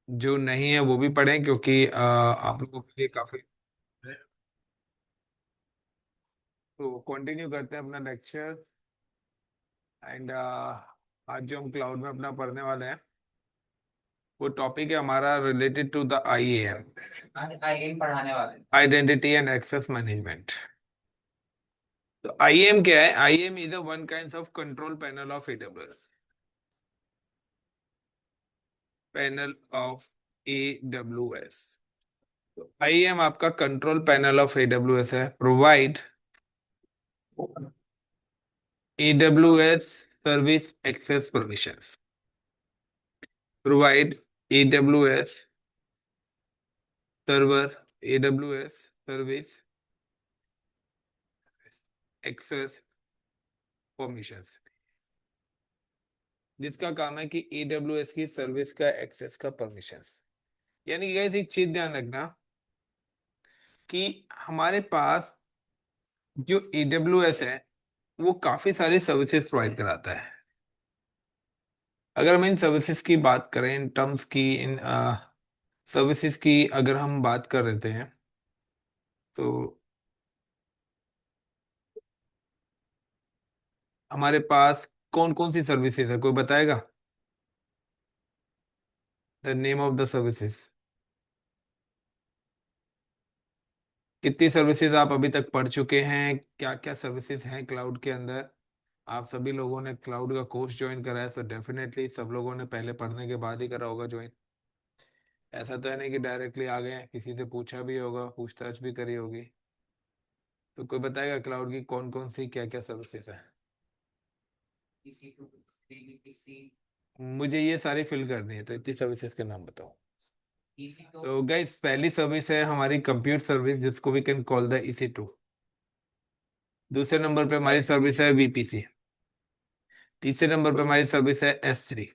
जो नहीं है वो भी पढ़ें, क्योंकि आप लोगों के लिए काफी है। तो कंटिन्यू करते हैं अपना लेक्चर। एंड आज जो हम क्लाउड में अपना पढ़ने वाले हैं, वो टॉपिक है हमारा रिलेटेड टू द आईएएम, आज आईएम पढ़ाने वाले हैं। Identity and access management. तो आईएएम क्या है? IAM is a one kind of control panel of AWS, panel of AWS. तो आईएएम आपका कंट्रोल पैनल ऑफ एडब्ल्यूएस है। Provide AWS service access permissions. Provide AWS server, AWS service access permissions, जिसका काम है कि AWS की service का access का परमिशंस। यानी कि guys, एक चीज ध्यान रखना कि हमारे पास जो AWS है वो काफी सारी सर्विसेज प्रोवाइड कराता है। अगर हम इन सर्विसेज की बात करें, इन टर्म्स की, इन सर्विसेज की अगर हम बात कर रहे हैं, तो हमारे पास कौन कौन सी सर्विसेज है, कोई बताएगा? The name of the services. कितनी सर्विसेज आप अभी तक पढ़ चुके हैं? क्या क्या सर्विसेज हैं क्लाउड के अंदर? आप सभी लोगों ने क्लाउड का कोर्स ज्वाइन करा है, तो डेफिनेटली सब लोगों ने पहले पढ़ने के बाद ही करा होगा ज्वाइन। ऐसा तो है नहीं कि डायरेक्टली आ गए हैं, किसी से पूछा भी होगा, पूछताछ भी करी होगी। तो कोई बताएगा क्लाउड की कौन कौन सी क्या क्या सर्विसेज है? EC2 DBPC मुझे ये सारी फिल करनी है, तो इतनी सर्विसेज के नाम बताओ। EC2 सो गाइस, पहली सर्विस है हमारी कंप्यूट सर्विस, जिसको we can call the EC2। दूसरे नंबर पे हमारी सर्विस है VPC। तीसरे नंबर पे हमारी सर्विस है S3।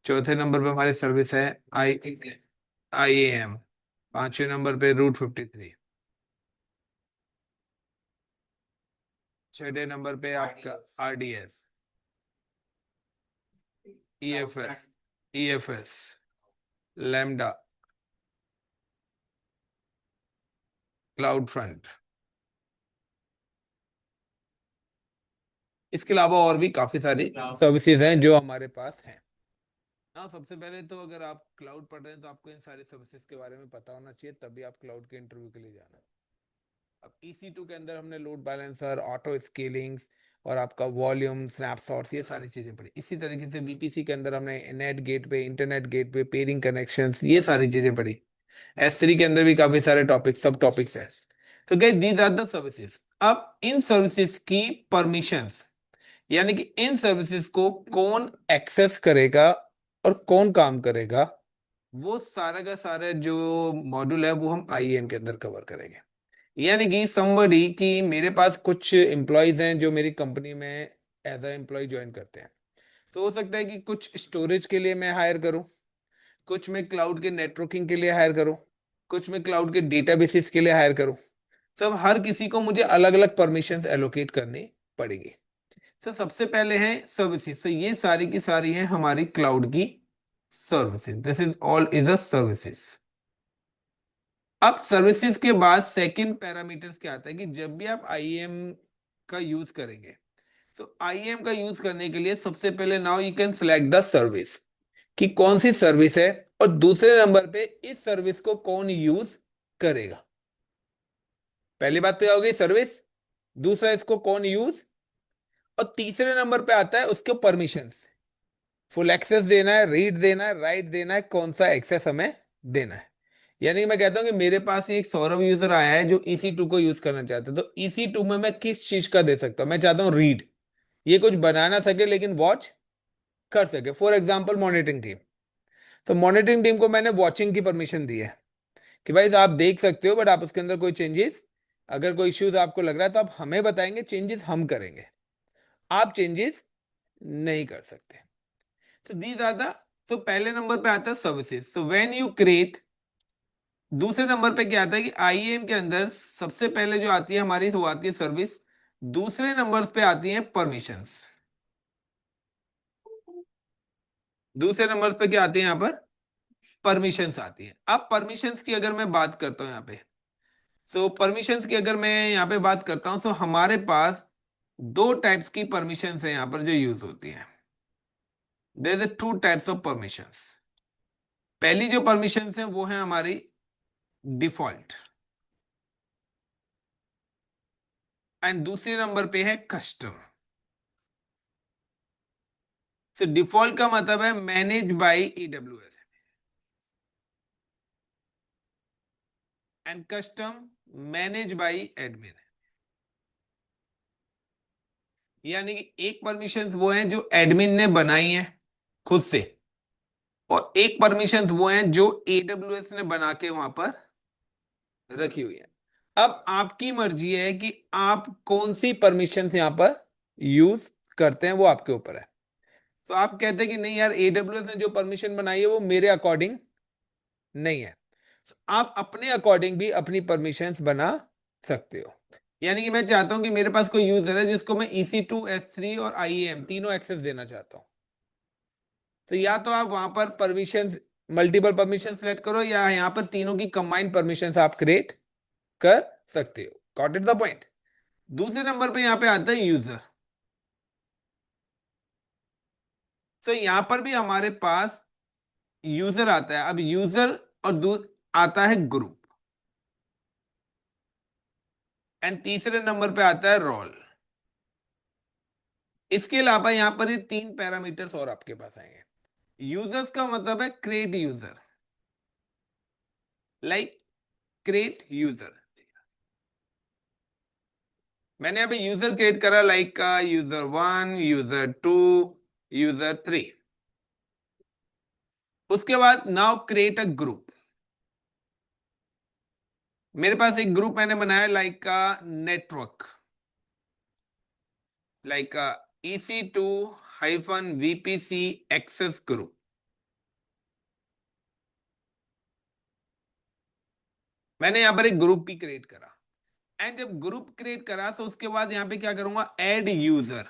चौथे नंबर पे हमारी सर्विस है IAM। पांचवें नंबर पे रूट 53। छठे नंबर पे आपका RDS, EFS, EFS, lambda, cloud front. इसके अलावा और भी काफी सारी सर्विसेज हैं जो हमारे पास हैं। हाँ, सबसे पहले तो अगर आप क्लाउड पढ़ रहे हैं तो आपको इन सारी सर्विसेज के बारे में पता होना चाहिए, तभी आप क्लाउड के इंटरव्यू के लिए जाना। अब EC2 के अंदर हमने लोड बैलेंसर, ऑटो स्केलिंग्स और आपका वॉल्यूम, स्नैपशॉट्स, ये सारी चीजें पढ़ी। इसी तरीके से VPC के अंदर हमने नेट गेट पे, इंटरनेट गेट पे, पेयरिंग कनेक्शंस, ये सारी चीजें पढ़ी। S3 के अंदर भी काफी सारे टॉपिक्स, सब टॉपिक्स हैं। तो guys, these are the services. अब इन सर्विसेज की परमिशंस, यानी कि इन सर्विसेज को कौन एक्सेस करेगा और कौन काम करेगा, वो सारा का सारा जो मॉड्यूल है वो हम IAM के अंदर कवर करेंगे। यानी कि समबडी, कि मेरे पास कुछ एम्प्लॉयज हैं जो मेरी कंपनी में एज अ एम्प्लॉय ज्वाइन करते हैं। तो हो सकता है कि कुछ स्टोरेज के लिए मैं हायर करूं, कुछ मैं क्लाउड के नेटवर्किंग के लिए हायर करूं, कुछ मैं क्लाउड के डेटाबेसेस के लिए हायर करूं। सब हर किसी को मुझे अलग अलग परमिशंस एलोकेट करनी पड़ेगी। तो सबसे पहले है सर्विसेज। तो ये सारी की सारी है हमारी क्लाउड की services. This is all is a services. अब सर्विसेज के बाद सेकंड पैरामीटर्स क्या आता है कि जब भी आप IAM का यूज करेंगे, तो IAM का यूज करने के लिए सबसे पहले now you can select the service, कि कौन सी सर्विस है, और दूसरे नंबर पे इस सर्विस को कौन यूज करेगा। पहली बात तो क्या होगी? सर्विस। दूसरा, इसको कौन यूज। और तीसरे नंबर पे आता है उसके परमिशंस। फुल एक्सेस देना है, रीड देना है, राइट देना है, कौन सा एक्सेस हमें देना है। यानी मैं कहता हूं कि मेरे पास एक सौरभ यूजर आया है जो EC2 को यूज करना चाहता है, तो EC2 में मैं किस चीज का दे सकता हूं? मैं चाहता हूं रीड, ये कुछ बना ना सके लेकिन वॉच कर सके। फॉर एग्जाम्पल मॉनिटरिंग टीम, तो मॉनिटरिंग टीम को मैंने वॉचिंग की परमिशन दी है कि भाई आप देख सकते हो, बट आप उसके अंदर कोई चेंजेस, अगर कोई इश्यूज आपको लग रहा है तो आप हमें बताएंगे, चेंजेस हम करेंगे, आप चेंजेस नहीं कर सकते। So these are the, so पहले नंबर पे आता है services. So when you create, दूसरे नंबर पे क्या आता है कि IAM के अंदर सबसे पहले जो आती है हमारी, वो आती है सर्विस। दूसरे नंबर पे आती है परमिशंस। दूसरे नंबर पे क्या आती है यहाँ पर? परमिशंस आती हैं। अब परमिशंस की अगर मैं बात करता हूं यहाँ पे, तो परमिशंस की अगर मैं यहाँ पे बात करता हूं, तो हमारे पास दो टाइप्स की परमिशंस है यहाँ पर जो यूज होती हैं। There is two types of permissions. पहली जो परमिशंस है वो है हमारी डिफॉल्ट, एंड दूसरे नंबर पे है कस्टम। तो डिफॉल्ट का मतलब है manage by AWS, and custom manage by admin. यानी कि एक परमिशंस वो हैं जो एडमिन ने बनाई है खुद से, और एक परमिशंस वो हैं जो एडब्ल्यूएस ने बना के वहां पर रखी हुई है। अब आपकी मर्जी है कि आप कौन सी परमिशंस यहां पर यूज करते हैं, वो आपके ऊपर है। तो आप कहते हैं कि नहीं यार, एडब्ल्यूएस ने जो परमिशन बनाई है वो मेरे अकॉर्डिंग नहीं है। तो आप अपने अकॉर्डिंग भी अपनी परमिशंस बना सकते हो। यानी कि मैं चाहता हूं कि मेरे पास कोई यूजर है जिसको मैं EC2, S3 और IAM तीनों एक्सेस देना चाहता हूं, तो या तो आप वहां पर परमिशंस, मल्टीपल परमिशन सेलेक्ट करो, या यहां पर तीनों की कंबाइंड परमिशंस आप क्रिएट कर सकते हो। Got it the point. दूसरे नंबर पे यहां पे आता है यूजर। तो यहां पर भी हमारे पास यूजर आता है। अब यूजर और आता है ग्रुप, एंड तीसरे नंबर पे आता है रोल। इसके अलावा यहां पर ये तीन पैरामीटर्स और आपके पास आएंगे। यूजर्स का मतलब है create user, like create user. मैंने अभी यूजर क्रिएट करा, लाइक का यूजर 1, यूजर 2, यूजर 3। उसके बाद नाउ क्रिएट अ ग्रुप। मेरे पास एक ग्रुप मैंने बनाया, लाइक का नेटवर्क, लाइक का EC2-VPC एक्सेस ग्रुप। मैंने यहां पर एक ग्रुप भी क्रिएट करा, एंड जब ग्रुप क्रिएट करा तो उसके बाद यहां पे क्या करूंगा, ऐड यूजर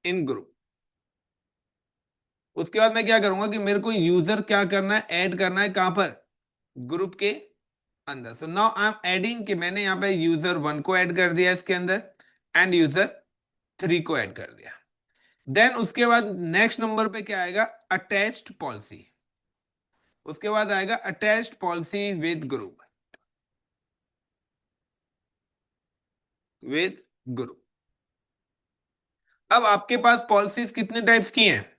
इन ग्रुप। उसके बाद मैं क्या करूंगा कि मेरे को यूजर क्या करना है, ऐड करना है कहां पर, ग्रुप के अंदर। So now I am adding, कि मैंने यहाँ पे यूजर 1 को ऐड कर दिया इसके अंदर, एंड यूजर 3 को ऐड कर दिया। देन उसके बाद नेक्स्ट नंबर पे क्या आएगा, अटैच्ड पॉलिसी। उसके बाद आएगा attached policy with group, with group. अब आपके पास पॉलिसीज कितने टाइप्स की हैं,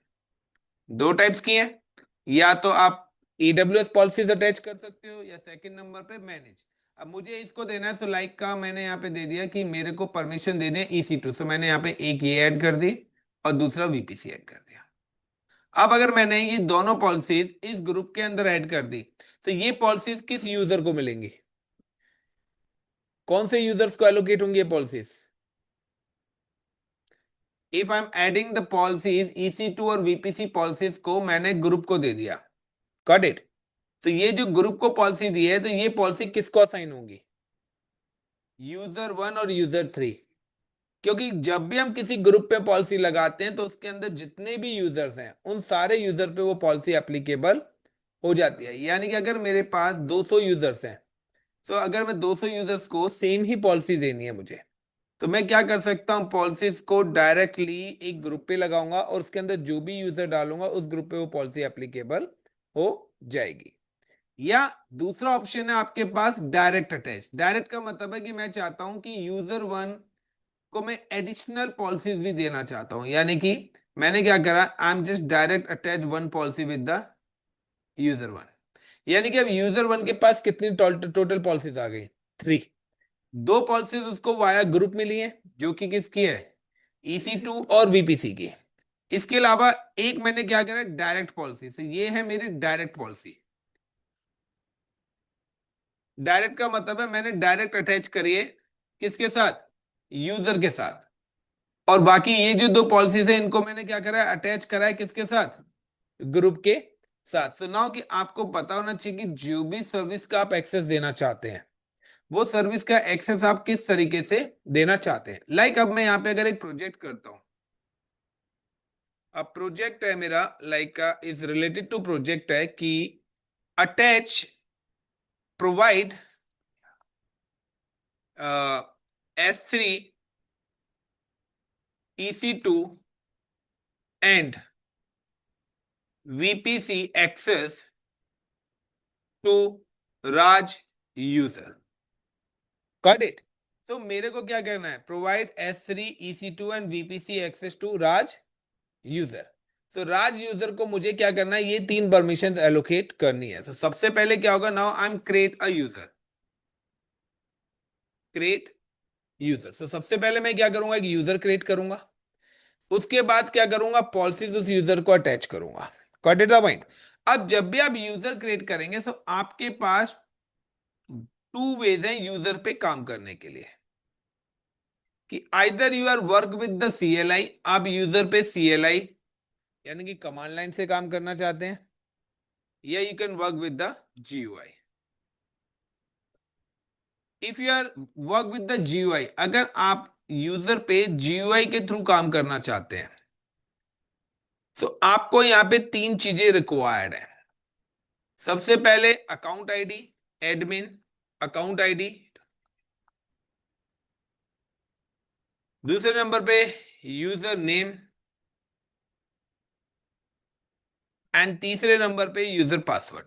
दो टाइप्स की हैं। या तो आप EWS पॉलिसीज अटैच कर सकते हो, या सेकंड नंबर पे मैनेज। अब मुझे इसको देना है, तो लाइक का मैंने यहाँ पे दे दिया कि मेरे को परमिशन देने हैं EC2, सो मैंने यहाँ पे एक ये ऐड कर दी और दूसरा VPC ऐड कर दिया। अब अगर मैंने ये दोनों पॉलिसीज इस ग्रुप के अंदर ऐड कर दी, तो ये पॉलिसीज किस यूजर को मिलेंगी, कौन से यूजर्स को एलोकेट होंगी ये policies. If I am adding the policies, EC2 और VPC पॉलिसीज को मैंने ग्रुप को दे दिया, गॉट इट। तो ये जो ग्रुप को पॉलिसी दी है, तो ये पॉलिसी किसको असाइन होंगी, यूजर 1 और यूजर 3। क्योंकि जब भी हम किसी ग्रुप पे पॉलिसी लगाते हैं, तो उसके अंदर जितने भी यूजर्स हैं उन सारे यूजर पे वो पॉलिसी एप्लीकेबल हो जाती है। यानी कि अगर मेरे पास 200 यूजर्स हैं, तो अगर मैं 200 यूजर्स को सेम ही पॉलिसी देनी है मुझे, तो मैं क्या कर सकता हूं, पॉलिसीज को डायरेक्टली एक ग्रुप पे लगाऊंगा, और उसके अंदर जो भी यूजर डालूंगा उस ग्रुप पे वो पॉलिसी एप्लीकेबल हो जाएगी। या दूसरा ऑप्शन है आपके पास डायरेक्ट अटैच। डायरेक्ट का मतलब है कि मैं चाहता हूं कि यूजर 1 को मैं एडिशनल पॉलिसीज भी देना चाहता हूं। यानी कि मैंने क्या करा, आई am just direct attach 1 policy with the user 1। यानी कि अब यूजर 1 के पास कितनी टोटल पॉलिसीज आ गई, 3। दो पॉलिसीज उसको वाया ग्रुप मिली है, जो कि किसकी है, EC2 और VPC की। इसके अलावा एक मैंने क्या करा, डायरेक्ट पॉलिसी। से ये है मेरी डायरेक्ट पॉलिसी। डायरेक्ट का मतलब है मैंने डायरेक्ट अटैच करी है किसके साथ, यूजर के साथ। और बाकी ये जो दो पॉलिसीज है, इनको मैंने क्या करा है, अटैच करा है किसके साथ, ग्रुप के साथ। सुनाओ कि आपको पता होना चाहिए कि जो भी सर्विस का आप एक्सेस देना चाहते हैं, वो सर्विस का एक्सेस आप किस तरीके से देना चाहते हैं। लाइक अब मैं यहाँ पे अगर एक प्रोजेक्ट करता हूं, अब प्रोजेक्ट है मेरा like is related to project है कि attach provide S3 EC2 and VPC access to Raj user. Got it? तो मेरे को क्या करना है? Provide S3 EC2 and VPC access to Raj user. तो राज यूजर को मुझे क्या करना है? ये तीन परमिशन एलोकेट करनी है. तो सबसे पहले क्या होगा? Now I am create a user. Create user. तो सबसे पहले मैं क्या करूंगा? एक यूजर क्रिएट करूंगा. उसके बाद क्या करूंगा? पॉलिसीज उस यूजर को अटैच करूंगा. Got it the point? अब जब भी आप यूजर क्रिएट करेंगे तो आपके पास टू वेज हैं यूजर पे काम करने के लिए. कि either you are work with the CLI, आप यूजर पे CLI यानी कि कमांड लाइन से काम करना चाहते हैं, या you can work with the GUI. If you are work with the GUI, अगर आप यूजर पे GUI के थ्रू काम करना चाहते हैं तो आपको यहां पे तीन चीजें रिक्वायर्ड है. सबसे पहले account ID, admin account ID. दूसरे नंबर पे यूजर नेम एंड तीसरे नंबर पे यूजर पासवर्ड.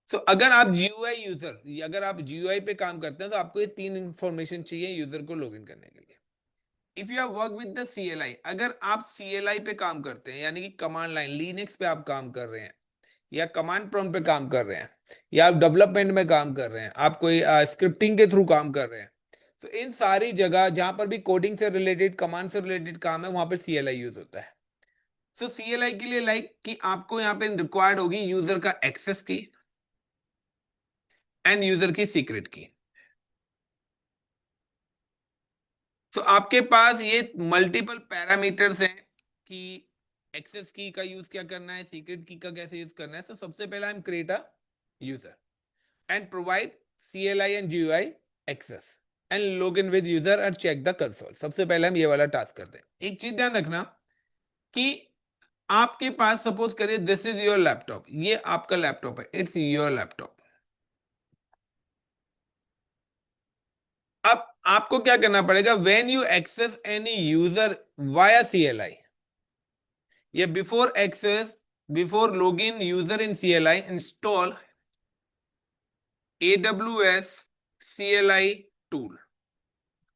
सो अगर आप GUI यूजर, अगर आप GUI पे काम करते हैं तो आपको ये तीन इंफॉर्मेशन चाहिए यूजर को लॉगिन करने के लिए. If you are work with the CLI, अगर आप CLI पे काम करते हैं यानी कि कमांड लाइन लिनक्स पे आप काम कर रहे हैं, या कमांड प्रॉम्प्ट पे काम कर रहे हैं, या आप डेवलपमेंट में काम कर रहे हैं, आप कोई स्क्रिप्टिंग के थ्रू काम कर रहे हैं, तो इन सारी जगह जहां पर भी कोडिंग से रिलेटेड, कमांड से रिलेटेड काम है, वहां पर CLI यूज होता है. सो CLI के लिए लाइक कि आपको यहाँ पे रिक्वायर्ड होगी यूजर का एक्सेस की एंड यूजर की सीक्रेट की. तो आपके पास ये मल्टीपल पैरामीटर्स हैं कि एक्सेस की का यूज क्या करना है, सीक्रेट की का कैसे यूज करना है. तो सबसे पहला हम create a user and provide CLI and GUI access and log in with user and check the console. सबसे पहले हम ये वाला टास्क करते हैं. एक चीज ध्यान रखना कि आपके पास सपोज करिए दिस इज योर लैपटॉप, ये आपका लैपटॉप है, इट्स योर लैपटॉप. अब आपको क्या करना पड़ेगा? When you access any user via CLI, या before access, before login user in CLI, install AWS CLI tool.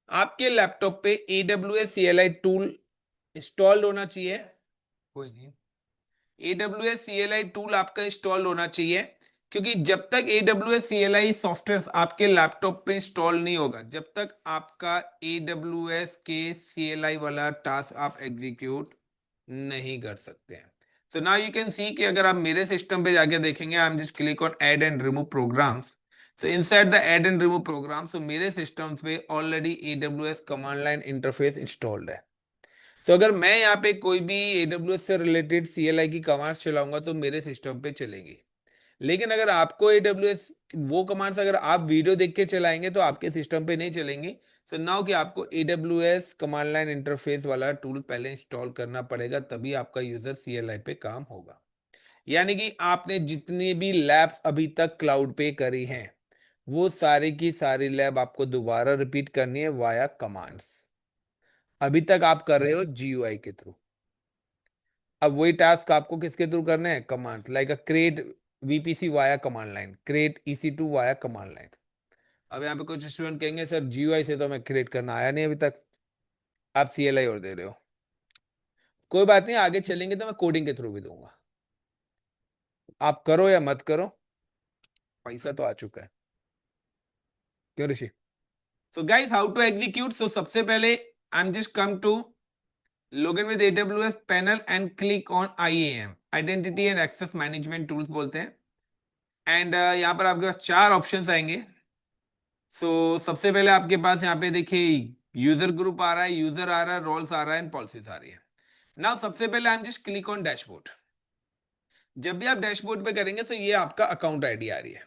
आपके लैपटॉप पे AWS CLI टूल इंस्टॉल होना चाहिए. कोई नहीं, AWS CLI टूल आपका इंस्टॉल होना चाहिए, क्योंकि जब तक AWS CLI सॉफ्टवेयर आपके लैपटॉप पे इंस्टॉल नहीं होगा, जब तक आपका AWS के CLI वाला टास्क आप एग्जीक्यूट नहीं कर सकते हैं. So now you can see कि अगर आप मेरे सिस्टम पे जाके देखेंगे, I am just click on add and remove programs. So inside the add and remove programs, मेरे सिस्टम पे already AWS command line interface installed है. तो अगर मैं यहाँ पे कोई भी AWS से रिलेटेड CLI की कमांड्स चलाऊंगा तो मेरे सिस्टम पे चलेंगी. लेकिन अगर आपको AWS वो कमांड्स अगर आप वीडियो देख के चलाएंगे तो आपके सिस्टम पे नहीं चलेंगी. तो नाउ कि आपको AWS कमांड लाइन इंटरफेस वाला टूल पहले इंस्टॉल करना पड़ेगा, तभी आपका यूजर CLI पे काम होगा. यानी कि आपने जितनी भी लैब्स अभी तक क्लाउड पे करी हैं, वो सारी की सारी लैब आपको दोबारा रिपीट करनी है वाया कमांड्स. अभी तक आप कर रहे हो GUI के थ्रू. अब वही टास्क आपको किसके थ्रू करने हैं? Command like a create VPC via command line, create EC2 via command line. अब यहाँ पे कुछ स्टूडेंट कहेंगे सर GUI से तो मैं क्रिएट करना आया नहीं अभी तक, आप CLI और दे रहे हो. कोई बात नहीं, आगे चलेंगे तो मैं कोडिंग के थ्रू भी दूंगा. आप करो या मत करो, पैसा तो आ चुका है. क्यों Rishi? So guys, how to execute. So सबसे पहले I am just come to login with AWS panel and click on IAM, Identity and Access Management Tools बोलते हैं. एंड यहाँ पर आपके पास चार ऑप्शंस आएंगे. सबसे पहले आपके पास यहाँ पे देखिए यूजर ग्रुप आ रहा है, यूजर आ रहा है, रोल्स आ रहा है एंड पॉलिसीज आ रही है. नाउ सबसे पहले I am just click on dashboard. जब भी आप डैशबोर्ड पे करेंगे तो ये आपका अकाउंट आईडी आ रही है.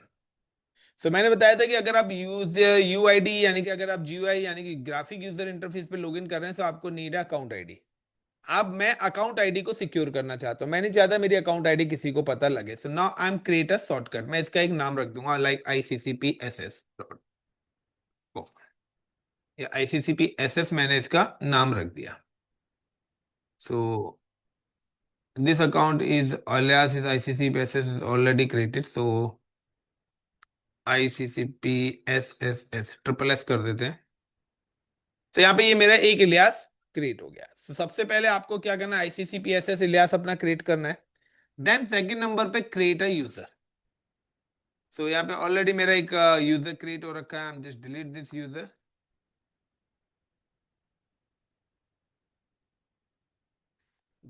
सो मैंने बताया था कि अगर आप यूआईडी यानी कि अगर आप जीयूआई यानी कि ग्राफिक यूजर इंटरफेस पे लॉगिन कर रहे हैं तो आपको नीड है अकाउंट आईडी। अब मैं अकाउंट आईडी को सिक्योर करना चाहता हूं, मैं नहीं चाहता मेरी अकाउंट आईडी किसी को पता लगे। So now I am create a shortcut, मैं इसका एक नाम रख दूंगा लाइक ICCPSS या ICCPSS, मैंने इसका नाम रख दिया। So this account is alias is ICCPSS is already created, so ICCPSS triple S कर देते हैं। तो यहाँ पे ये मेरा एक इलियास क्रिएट हो गया। तो सबसे पहले आपको क्या करना है, ICCPSS इलियास अपना क्रिएट करना है। देन सेकंड नंबर पे क्रिएट अ यूजर। सो यहाँ पे ऑलरेडी मेरा एक यूजर क्रिएट हो रखा है, आई am just delete this user.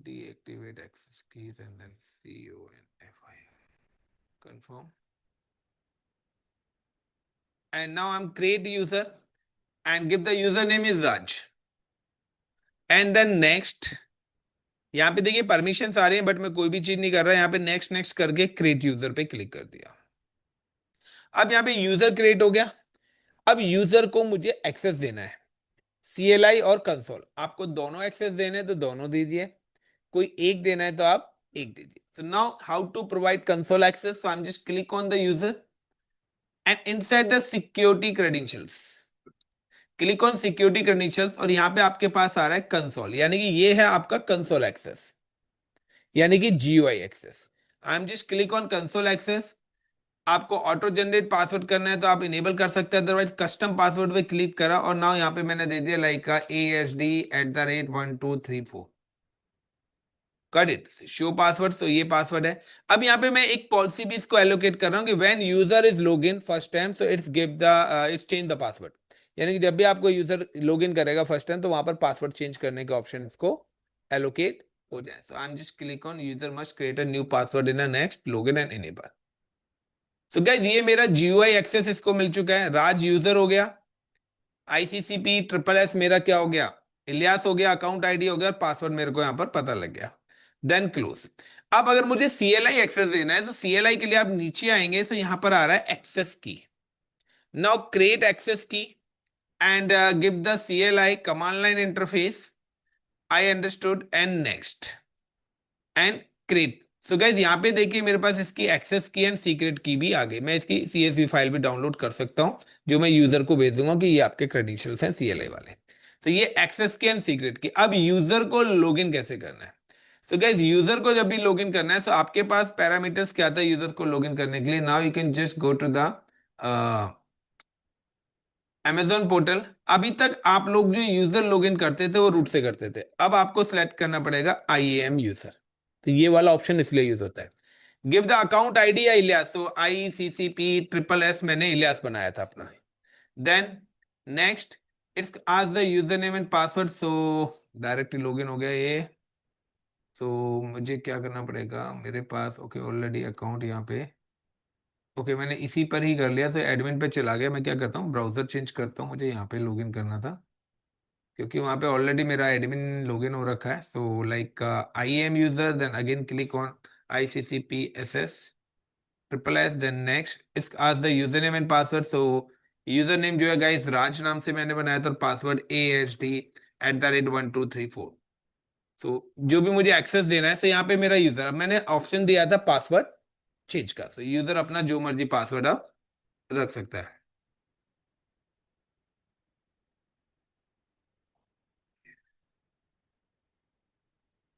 Deactivate access keys and then CONFI confirm, and now I'm create user and give the username is Raj, and then next। यहाँ पे देखिए परमिशन आ रही है बट मैं कोई भी चीज नहीं कर रहा, यहाँ पे नेक्स्ट नेक्स्ट करके क्रिएट यूजर पे क्लिक कर दिया। अब यहाँ पे यूजर क्रिएट हो गया। अब यूजर को मुझे एक्सेस देना है, CLI और कंसोल, आपको दोनों एक्सेस देने हैं तो दोनों दीजिए, कोई एक देना है तो आप एक दीजिए। So now how to provide console access? So I'm just click on the user and inside the security credentials, click on security credentials, और यहाँ पे आपके पास आ रहा है कंसोल, यानी कि ये है आपका कंसोल एक्सेस यानी कि GUI access. I am just click on console access. आपको ऑटो जनरेट पासवर्ड करना है तो आप इनेबल कर सकते हैं, अदरवाइज कस्टम पासवर्ड पे क्लिक करा और नाउ यहाँ पे मैंने दे दिया like ASD@1234। Got it, show password. तो ये पासवर्ड है। अब यहाँ पे मैं एक पॉलिसी भी इसको एलोकेट कर रहा हूँ कि when user is log in first time so it's give the it's change the password, यानी कि जब भी आपको यूजर लॉग इन करेगा फर्स्ट टाइम तो वहां पर पासवर्ड चेंज करने के ऑप्शन इसको एलोकेट हो जाए। So I am just click on user must create a new password in a next login and enable. तो गाइस ये मेरा GUI एक्सेस इसको मिल चुका है, राज यूजर हो गया, ICCPSS मेरा क्या हो गया, इलियास हो गया, अकाउंट आईडी हो गया और पासवर्ड मेरे को यहाँ पर पता लग गया। Then close. अब अगर मुझे CLI एक्सेस देना है तो CLI के लिए आप नीचे आएंगे तो यहाँ पर आ रहा है एक्सेस की। नाउ क्रिएट एक्सेस की and give the CLI command line interface, I understood, and next and create. So guys यहाँ पे देखिए मेरे पास इसकी एक्सेस की एंड सीक्रेट की भी आ गई, मैं इसकी CSV फाइल भी डाउनलोड कर सकता हूँ जो मैं यूजर को भेज दूंगा कि ये आपके क्रेडेंशियल्स हैं CLI वाले। तो ये एक्सेस की एंड सीक्रेट की। अब यूजर को लॉगिन कैसे करना है? तो गाइज यूजर को जब भी लॉगिन करना है तो आपके पास पैरामीटर्स क्या था यूजर को लॉगिन करने के लिए। Now you can just go to the Amazon portal. अभी तक आप लोग जो यूजर लॉगिन करते थे वो रूट से करते थे, अब आपको सेलेक्ट करना पड़ेगा IAM यूजर। तो ये वाला ऑप्शन इसलिए यूज होता है। गिव द अकाउंट आईडी या इलियास, तो ICCPSS मैंने इलियास बनाया था अपना। देन नेक्स्ट इट्स आज the user name and password, so directly login हो गया ये। तो मुझे क्या करना पड़ेगा, मेरे पास ओके ऑलरेडी अकाउंट यहाँ पे ओके मैंने इसी पर ही कर लिया, तो एडमिन पे चला गया। मैं क्या करता हूँ ब्राउजर चेंज करता हूँ, मुझे यहाँ पे लॉगिन करना था क्योंकि वहाँ पे ऑलरेडी मेरा एडमिन लॉगिन हो रखा है। So like IAM user, then again click on ICCPSS triple S, then next is आज the user name and password. So user name जो है गाइस राज नाम से मैंने बनाया था और पासवर्ड ASD@1234। सो जो भी मुझे एक्सेस देना है, सो यहाँ पे मेरा यूजर, अब मैंने ऑप्शन दिया था पासवर्ड चेंज का, सो यूजर अपना जो मर्जी पासवर्ड आप रख सकता है।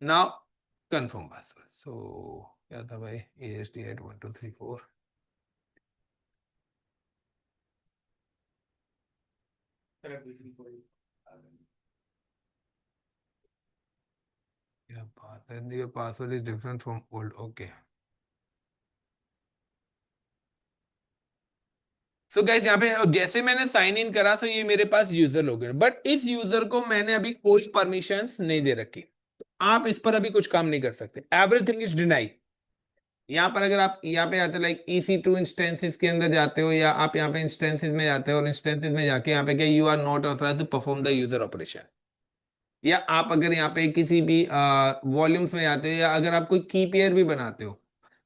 Now confirm password. सो क्या था भाई, ASD@1234। क्या बात है, your password is different from old, okay. So guys यहाँ पे जैसे मैंने साइन इन करा तो ये मेरे पास यूजर लॉगिन, बट इस यूजर को मैंने अभी कोई परमिशंस नहीं दे रखी, तो आप इस पर अभी कुछ काम नहीं कर सकते, एवरीथिंग इज डिनाई। यहाँ पर अगर आप यहाँ पे आते लाइक EC2 इंस्टेंसेस के अंदर जाते हो या आप यहाँ पे इंस्टेंसेस में जाते हो और इंस्टेंसेस में जाके यहाँ पे क्या you are not authorized to perform the user operation, या आप अगर यहाँ पे किसी भी वॉल्यूम्स में जाते हो या अगर आप कोई की पेयर भी बनाते हो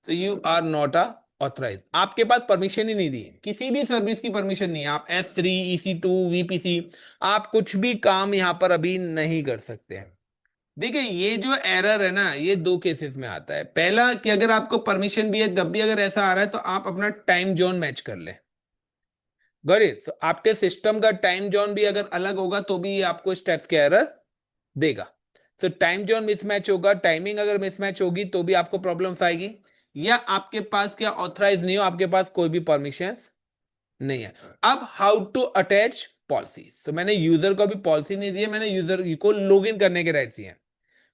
तो you are not a authorize, आपके पास परमिशन ही नहीं दी है, किसी भी सर्विस की परमिशन नहीं है, आप S3 EC2 VPC आप कुछ भी काम यहां पर अभी नहीं कर सकते हैं। देखिए ये जो एरर है ना, ये दो केसेस में आता है। पहला कि अगर आपको परमिशन भी है तब भी अगर ऐसा आ रहा है तो आप अपना टाइम जोन मैच कर लें। Got it? सो आपके सिस्टम का टाइम जोन भी अगर अलग होगा तो भी ये आपको स्टेप्स के एरर देगा। तो टाइम जोन मिसमैच होगा, टाइमिंग अगर मिसमैच होगी तो भी आपको प्रॉब्लम्स आएगी, या आपके पास क्या ऑथराइज नहीं हो, आपके पास कोई भी परमिशन नहीं है। अब हाउ टू अटैच पॉलिसी, तो मैंने यूजर को भी पॉलिसी नहीं दी है, मैंने यूजर को लॉग इन करने के राइट्स दिए हैं।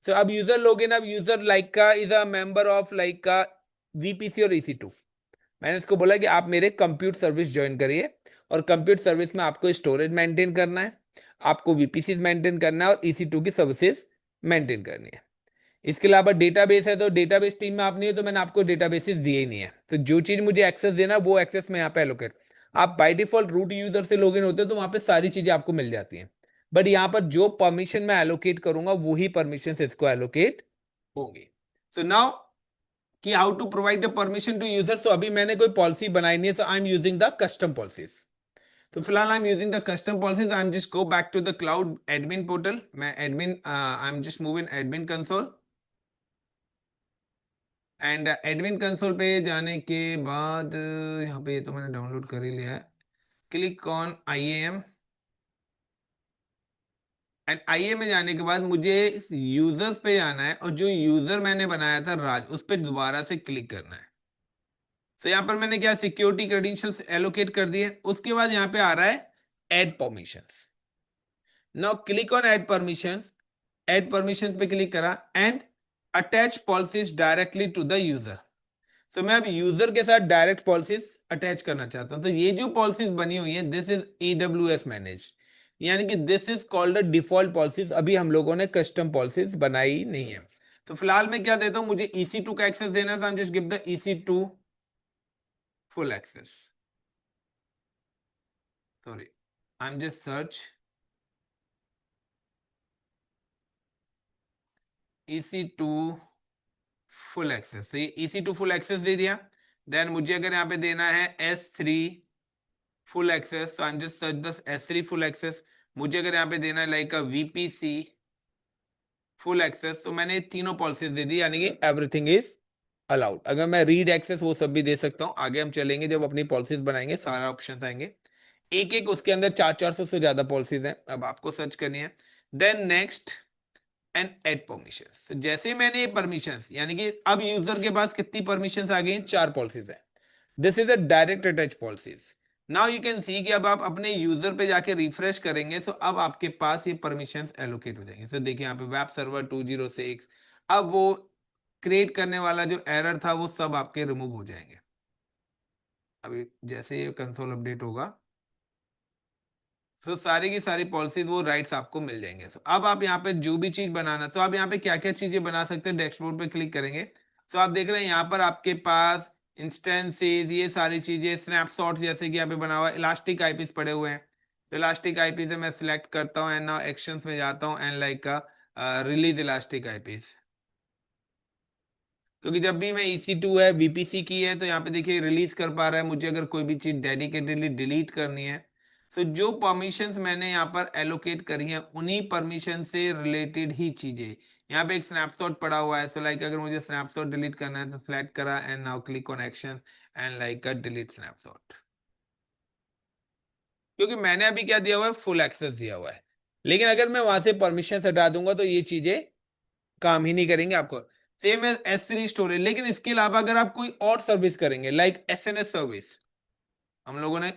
So अब यूजर लॉगिन, अब यूजर लाइक का is a member of like का VPC और EC2। मैंने इसको बोला कि आप मेरे कंप्यूट सर्विस ज्वाइन करिए, और कंप्यूट सर्विस में आपको स्टोरेज मेंटेन करना है, आपको VPC मेंटेन करना है, और EC2 की सर्विसेज मेंटेन करनी है। इसके अलावा डेटाबेस है, तो डेटाबेस टीम में आप नहीं हो तो मैंने आपको डेटाबेसेस दिए ही नहीं है, तो जो चीज मुझे एक्सेस देना वो एक्सेस मैं यहाँ पे एलोकेट। आप बाय डिफॉल्ट रूट यूजर से लॉगिन होते हो तो वहां पे सारी चीजें आपको मिल जाती हैं, बट यहाँ पर जो परमिशन मैं एलोकेट करूंगा वही परमिशन इसको एलोकेट होंगी। सो नाउ कि how to provide the permission to user, so अभी मैंने कोई पॉलिसी बनाई नहीं है, so I am using the custom policies. तो फिलहाल I am using the custom policies, I am just go back to the cloud admin portal, मैं admin I am just move in admin console, and admin console पे जाने के बाद यहाँ पे ये तो मैंने डाउनलोड कर ही लिया है, click on IAM, and IAM में जाने के बाद मुझे इस यूजर्स पे जाना है, और जो यूजर मैंने बनाया था राज, उस पर दोबारा से क्लिक करना है। तो यहाँ पर मैंने क्या सिक्योरिटी क्रेडेंशियल्स एलोकेट कर दिए, उसके बाद यहाँ पे आ रहा है add permissions. Now click on add permissions, add permissions पे क्लिक करा, and attach policies directly to the user. तो मैं अब यूजर के साथ डायरेक्ट पॉलिसीज अटैच करना चाहता हूं, तो ये जो पॉलिसीज बनी हुई है दिस इज AWS मैनेज, यानी कि this is called default policies, अभी हम लोगों ने कस्टम पॉलिसीज बनाई नहीं है। तो फिलहाल मैं क्या देता हूं, मुझे EC2 का एक्सेस देना था, just give the EC2 full access, sorry I am just search EC2 full access, तो ये EC2 फुल एक्सेस दे दिया। देन मुझे अगर यहाँ पे देना है S3 full access, I am just search the S3 full access. मुझे अगर यहाँ पे देना है लाइक VPC फुल एक्सेस, तो मैंने तीनों पॉलिसीज दे दी, यानी कि एवरीथिंग इज अलाउड। अगर मैं रीड एक्सेस वो सब भी दे सकता हूँ, आगे हम चलेंगे जब अपनी पॉलिसीज बनाएंगे सारा ऑप्शन आएंगे, एक एक उसके अंदर 400-400 से ज्यादा पॉलिसीज हैं, अब आपको सर्च करनी है। Then next and add permissions, जैसे मैंने ये परमिशंस, यानी कि अब यूजर के पास कितनी परमिशंस आ गई, 4 पॉलिसीज है। This is a direct attach policies. Now you can see कि अब आप अपने यूजर पे जाके रिफ्रेश करेंगे, तो अब आपके पास ये परमिशंस एलोकेट हो जाएंगे। तो देखिए यहाँ पे वेब सर्वर 206, अब वो क्रिएट करने वाला जो एरर था वो सब आपके रिमूव हो जाएंगे। अभी जैसे ये कंसोल अपडेट होगा तो सारी की सारी पॉलिसीज वो राइट्स आपको मिल जाएंगे। तो अब आप यहाँ पे जो भी चीज बनाना, तो आप यहाँ पे क्या क्या चीजें बना सकते हैं, डैशबोर्ड पे क्लिक करेंगे तो आप देख रहे हैं यहाँ पर आपके पास इंस्टेंसेस, ये सारी चीजें, स्नैपशॉट जैसे कि यहाँ पे बना हुआ है, इलास्टिक आईपीस पड़े हुए हैं। तो इलास्टिक आईपी से मैं सिलेक्ट करता हूँ, एंड नाउ एक्शंस में जाता हूँ, एंड लाइक का रिलीज इलास्टिक आईपीस, क्योंकि जब भी मैं EC2 है VPC की है तो यहाँ पे देखिए रिलीज कर पा रहा है। मुझे अगर कोई भी चीज डेडिकेटेडली डिलीट करनी है, तो जो परमिशंस मैंने यहाँ पर एलोकेट करी हैं उन्हीं परमिशन से रिलेटेड ही चीजें, यहाँ पे एक स्नैपशॉट पड़ा हुआ है। सो लाइक अगर मुझे स्नैपशॉट डिलीट करना है तो सिलेक्ट करा, and now click on action, and like delete snapshot, क्योंकि मैंने अभी क्या दिया हुआ है, फुल एक्सेस दिया हुआ है। लेकिन अगर मैं वहां से परमिशन हटा दूंगा तो ये चीजें काम ही नहीं करेंगे आपको। सेम है S3 स्टोरेज, लेकिन इसके अलावा अगर आप कोई और सर्विस करेंगे लाइक SNS सर्विस, हम लोगों ने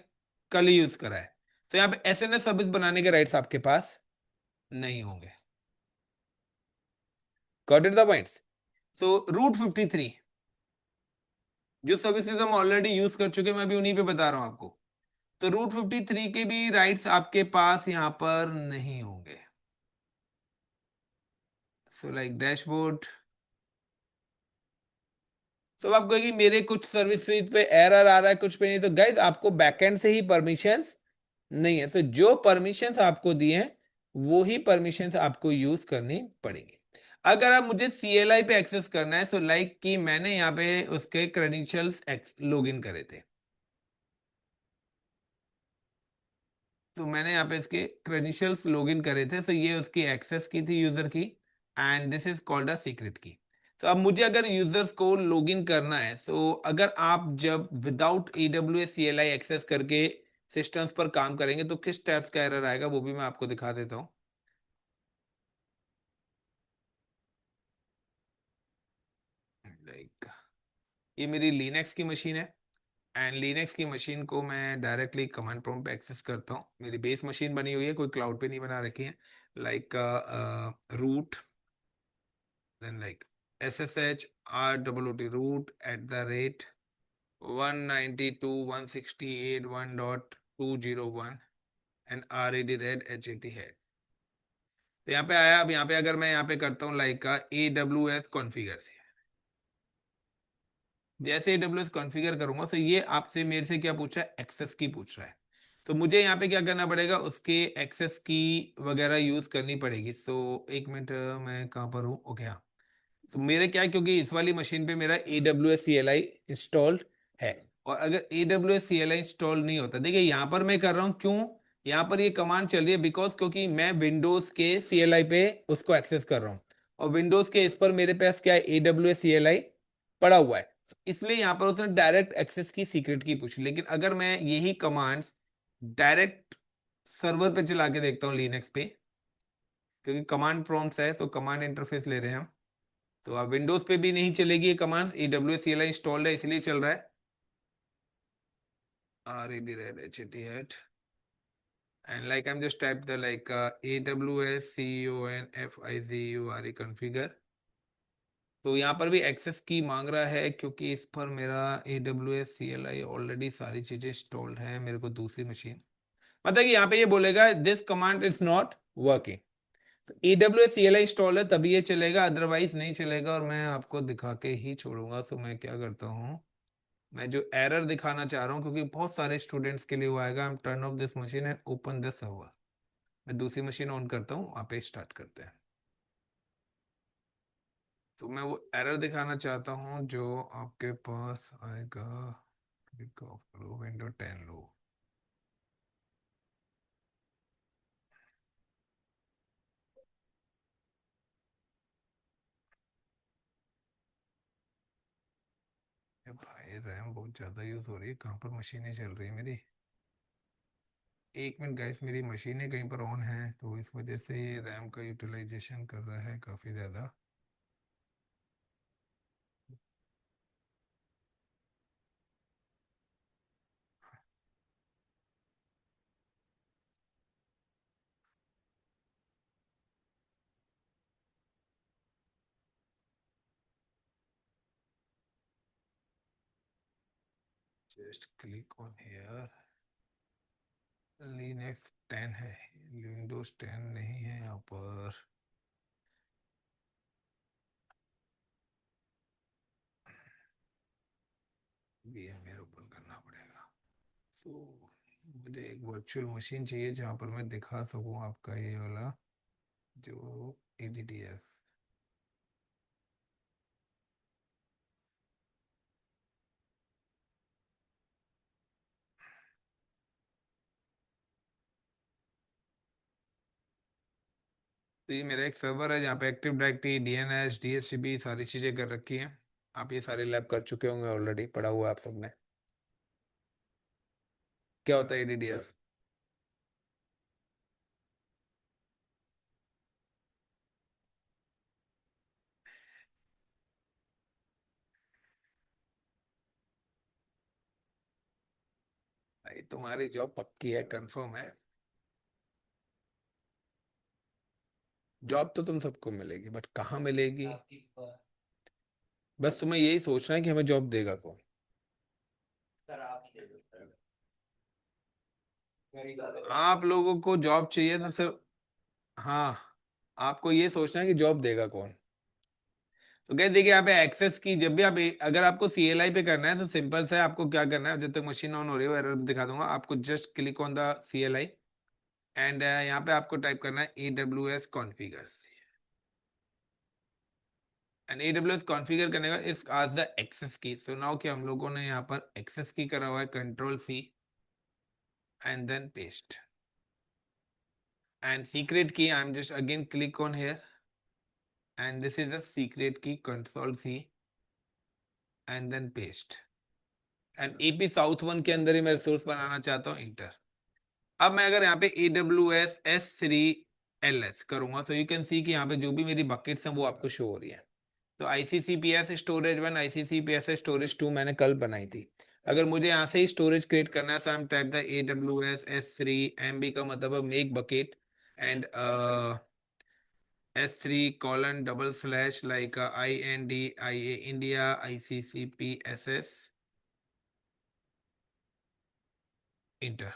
कल ही यूज करा है, तो यहाँ पे SNS सर्विस बनाने के राइट्स आपके पास नहीं होंगे। Got it the points? तो रूट 53 जो सर्विसेज हम ऑलरेडी यूज कर चुके हैं, मैं अभी उन्हीं पे बता रहा हूं आपको। तो रूट 53 के भी राइट्स आपके पास यहाँ पर नहीं होंगे। सो लाइक डैशबोर्ड, तो आप कहेंगे मेरे कुछ सर्विस पे एरर आ रहा है, कुछ पे नहीं, तो गाइज आपको बैकएंड से ही परमिशंस नहीं है, तो जो परमिशंस आपको दिए हैं वो ही परमिशंस आपको यूज करनी पड़ेगी। अगर आप मुझे CLI पे एक्सेस करना है, सो लाइक कि मैंने यहाँ पे उसके क्रेडेंशियल्स लॉग इन करे थे, तो मैंने यहाँ पे इसके क्रेडेंशियल्स लॉगिन करे थे, तो ये उसकी एक्सेस की थी यूजर की, and this is called a secret की। तो अब मुझे अगर यूजर्स को लॉगिन करना है, तो अगर आप जब विदाउट AWS CLI एक्सेस करके सिस्टम्स पर काम करेंगे तो किस टाइप्स का एरर आएगा, वो भी मैं आपको दिखा देता हूँ। लाइक ये मेरी लिनक्स की मशीन है, एंड लिनक्स की मशीन को मैं डायरेक्टली कमांड प्रॉम्प्ट पे एक्सेस करता हूँ। मेरी बेस मशीन बनी हुई है, कोई क्लाउड पे नहीं बना रखी है। Like root, then like SSH ROOT root at the rate 192.168.1.201 and RAD red HAT head। तो यहाँ पे आया। अब यहाँ पे अगर मैं यहाँ पे करता हूँ लाइक का AWS कॉन्फ़िगर से, जैसे AWS कॉन्फ़िगर करूंगा तो ये आपसे मेरे से क्या पूछ रहा है, एक्सेस की पूछ रहा है। तो मुझे यहाँ पे क्या करना पड़ेगा, उसके एक्सेस की वगैरह यूज करनी पड़ेगी। सो एक मिनट, मैं कहाँ पर हूँ, ओके हाँ। तो मेरे क्या है, क्योंकि इस वाली मशीन पे मेरा AWS CLI इंस्टॉल्ड है, और अगर AWS CLI इंस्टॉल नहीं होता, देखिए यहाँ पर मैं कर रहा हूँ क्यों, यहाँ पर ये कमांड चल रही है बिकॉज क्योंकि मैं विंडोज के CLI पे उसको एक्सेस कर रहा हूँ, और विंडोज के इस पर मेरे पास क्या है, AWS CLI पड़ा हुआ है, इसलिए यहाँ पर उसने डायरेक्ट एक्सेस की सीक्रेट की पूछी। लेकिन अगर मैं यही कमांड डायरेक्ट सर्वर पे चला के देखता हूँ लिनक्स पे, क्योंकि कमांड प्रॉम्प्ट है तो कमांड इंटरफेस ले रहे हैं हम, तो अब विंडोज पे भी नहीं चलेगी ये कमांड, AWS CLI इंस्टॉल्ड है इसलिए चल रहा है। RAD red HAT and like I'm just type the like AWS CONFIGURE configure। तो यहाँ पर भी एक्सेस की मांग रहा है, क्योंकि इस पर मेरा AWS CLI ऑलरेडी सारी चीजें इंस्टॉल्ड है, मेरे को दूसरी मशीन मतलब कि यहाँ पे ये बोलेगा this command is not working. तो AWS CLI इंस्टॉल है तभी ये चलेगा, अदरवाइज नहीं चलेगा, और मैं आपको दिखा के ही छोड़ूंगा। तो मैं क्या करता हूँ, मैं जो एरर दिखाना चाह रहा हूँ, क्योंकि बहुत सारे स्टूडेंट्स के लिए वो आएगा, I am turn off this machine and open this server. मैं दूसरी मशीन ऑन करता हूँ, वहाँ पे स्टार्ट करते हैं। तो मैं वो एरर दिखाना चाहता हूँ जो आपके पास आएगा, क्लिक ऑफ करो, विंडो 10 लो। भाई रैम बहुत ज्यादा यूज हो रही है, कहाँ पर मशीनें चल रही है मेरी। एक मिनट गाइस, मेरी मशीनें कहीं पर ऑन है, तो इस वजह से ये रैम का यूटिलाइजेशन कर रहा है काफी ज्यादा। Just click on here. Linux 10 है, विंडोज 10 नहीं है यहाँ पर। VMware ओपन करना पड़ेगा। तो मुझे एक वर्चुअल मशीन चाहिए जहाँ पर मैं दिखा सकूँ आपका ये वाला जो ADDS। तो ये मेरा एक सर्वर है जहाँ पे एक्टिव डायरेक्टरी, DNS, DHCP सारी चीजें कर रखी हैं। आप ये सारे लैब कर चुके होंगे, ऑलरेडी पढ़ा हुआ है आप सबने। क्या होता है ADDS? भाई तुम्हारी जॉब पक्की है, कंफर्म है। जॉब तो तुम सबको मिलेगी, बट कहाँ मिलेगी, बस तुम्हें यही सोचना है कि हमें जॉब देगा कौन। आप लोगों को जॉब चाहिए तो सिर्फ, हाँ, आपको ये सोचना है कि जॉब देगा कौन। तो कहते देखिए यहाँ पे एक्सेस की जब भी आप अगर आपको CLI पे करना है तो सिंपल से आपको क्या करना है, जब तक मशीन ऑन हो रही है एरर दिखा दूंगा आपको, just click on the CLI and यहाँ पे आपको टाइप करना है AWS configure. And AWS configure करने का इस आज द एक्सेस की। सो नाउ कि हम लोगों ने यहाँ पर एक्सेस की करा हुआ है, Control+C and then paste and secret key I am just again click on here and this is the secret key, Control+C and then paste and AP south 1 के अंदर ही मैं रिसोर्स बनाना चाहता हूँ, इंटर। अब मैं अगर यहाँ पे AWS S3LS करूंगा तो यू कैन सी कि यहाँ पे जो भी मेरी बकेट्स हैं वो आपको शो हो रही है। तो ICCPS स्टोरेज 1, ICCPS स्टोरेज 2 मैंने कल बनाई थी। अगर मुझे यहाँ से ही स्टोरेज क्रिएट करना है, so I'm type the AWS S3 MB का मतलब है make bucket and S3:/ like INDIA India ICCPSS inter.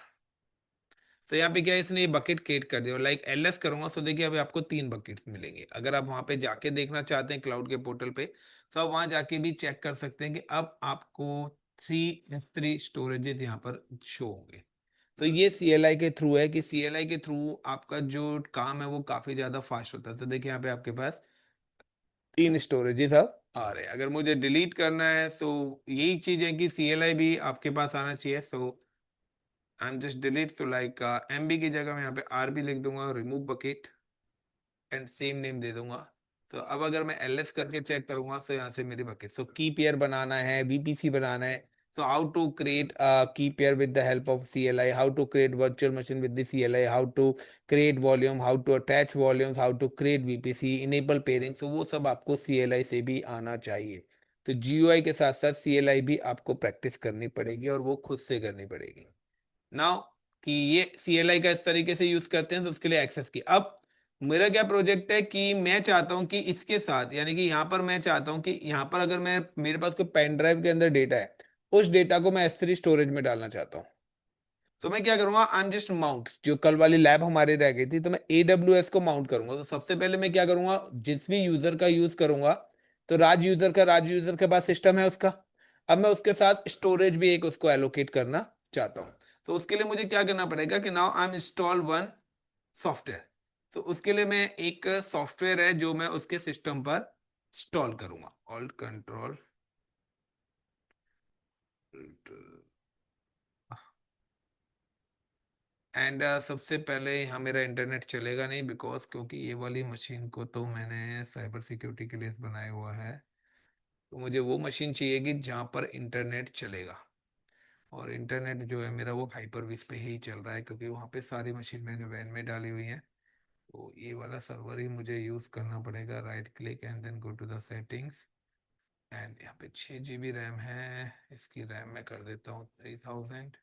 तो यहाँ पे क्या है, इसने ये बकेट क्रिएट कर दिया। लाइक LS करूंगा तो देखिए अभी आपको 3 बकेट्स मिलेंगे। अगर आप वहां पे जाके देखना चाहते हैं क्लाउड के पोर्टल पे, तो आप वहां जाके भी चेक कर सकते हैं कि अब आपको 3 स्टोरेजेस यहाँ पर शो होंगे। तो ये CLI के थ्रू है कि CLI के थ्रू आपका जो काम है वो काफी ज्यादा फास्ट होता है। तो देखिए यहाँ पे आपके पास 3 स्टोरेजेस अब आ रहे हैं। अगर मुझे डिलीट करना है तो यही चीज है कि CLI भी आपके पास आना चाहिए। सो आई एम जस्ट डिलीट, तो लाइक MB की जगह मैं यहाँ पे RB लिख दूंगा और remove bucket and same name दे दूंगा। तो अब अगर मैं LS करके चेक करूंगा तो यहाँ से मेरी बकेट, सो की पेयर बनाना है, VPC बनाना है। So how to create a key pair with the help of CLI, how to create virtual machine with the CLI, how to create volume, how to attach volumes, how to create VPC, enable pairing, so वो सब आपको CLI से भी आना चाहिए। तो GUI के साथ साथ CLI भी आपको प्रैक्टिस करनी पड़ेगी और वो खुद से करनी पड़ेगी। नाउ कि ये CLI का इस तरीके से यूज करते हैं, तो उसके लिए एक्सेस की। अब मेरा क्या प्रोजेक्ट है कि मैं चाहता हूं कि इसके साथ, यानी कि यहाँ पर मैं चाहता हूं कि यहाँ पर अगर मैं, मेरे पास कोई पेन ड्राइव के अंदर डेटा है, उस डेटा को मैं S3 स्टोरेज में डालना चाहता हूँ। तो मैं क्या करूंगा, आई एम जस्ट माउंट, जो कल वाली लैब हमारी रह गई थी, तो मैं AWS को माउंट करूंगा। तो सबसे पहले मैं क्या करूंगा, जिस भी यूजर का यूज करूंगा, तो राज यूजर के पास सिस्टम है उसका। अब मैं उसके साथ स्टोरेज भी एक उसको एलोकेट करना चाहता हूँ। तो उसके लिए मुझे क्या करना पड़ेगा कि now I am install one software. तो उसके लिए मैं एक सॉफ्टवेयर है जो मैं उसके सिस्टम पर इंस्टॉल करूंगा, ऑल्ट कंट्रोल एंड सबसे पहले यहाँ मेरा इंटरनेट चलेगा नहीं, बिकॉज क्योंकि ये वाली मशीन को तो मैंने साइबर सिक्योरिटी के लिए बनाया हुआ है। तो मुझे वो मशीन चाहिए कि जहाँ पर इंटरनेट चलेगा, और इंटरनेट जो है मेरा वो हाइपरविज पे ही चल रहा है, क्योंकि वहाँ पे सारी मशीन मैंने वैन में डाली हुई है। तो ये वाला सर्वर ही मुझे यूज करना पड़ेगा। Right click and then go to the settings and यहाँ पे 6 GB रैम है, इसकी रैम मैं कर देता हूँ 3000